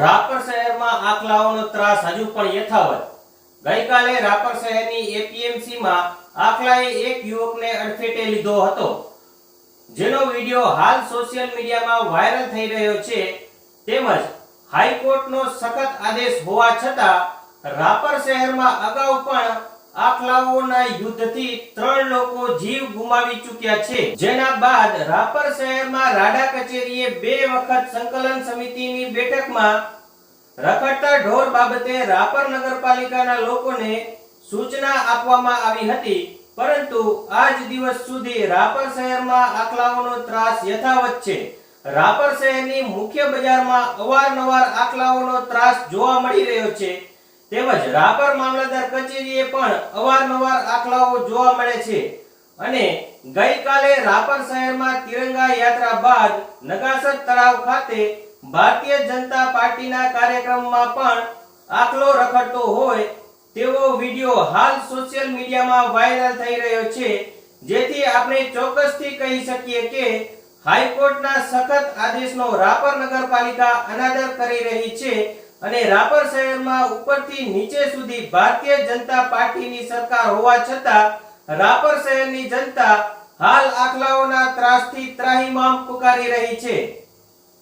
રાપર શહેરમાં આખલાઓનો ત્રાસ હજુ પણ યથાવત। ગઈકાલે રાપર શહેરની એપીએમસી માં આખલાએ એક યુવકને અડફેટે લીધો હતો, જેનો વિડિયો હાલ સોશિયલ મીડિયામાં વાયરલ થઈ રહ્યો છે। તેમજ હાઈકોર્ટનો સખત આદેશ હોવા છતાં રાપર શહેરમાં અગાઉ પણ આખલાઓના યુદ્ધથી 3 લોકો જીવ ગુમાવી ચૂક્યા છે, જેના બાદ રાપર શહેરમાં રાડા કચેરીએ 2 વખત સંકલન સમિતિની બેઠકમાં રખડતા ઢોર બાબતે રાપર નગરપાલિકાના લોકોને સૂચના આપવામાં આવી હતી, પરંતુ આજ દિવસ સુધી રાપર શહેરમાં આખલાઓનો ત્રાસ યથાવત છે। રાપર શહેરની મુખ્ય બજારમાં અવારનવાર આખલાઓનો ત્રાસ જોવા મળી રહ્યો છે, તેમજ રાપર મામલતદાર કચેરીએ પણ અવારનવાર આખલાઓ જોવા મળે છે અને ગઈકાલે રાપર શહેરમાં તિરંગા યાત્રા બાદ નગાસર તળાવ ખાતે ભારતીય જનતા પાર્ટીના કાર્યક્રમમાં પણ આખલો રખડતો હોય તેવો વિડિયો હાલ સોશિયલ મીડિયામાં વાયરલ થઈ રહ્યો છે, જેથી આપણે ચોક્કસથી કહી શકીએ કે હાઈકોર્ટના સખત આદેશનો રાપર નગરપાલિકા અનાદર કરી રહી છે અને રાપર શહેરમાં ઉપરથી નીચે સુધી ભારતીય જનતા પાર્ટીની સરકાર હોવા છતાં રાપર શહેરની જનતા હાલ આખલાઓના ત્રાસથી ત્રાહિમામ પુકારી રહી છે।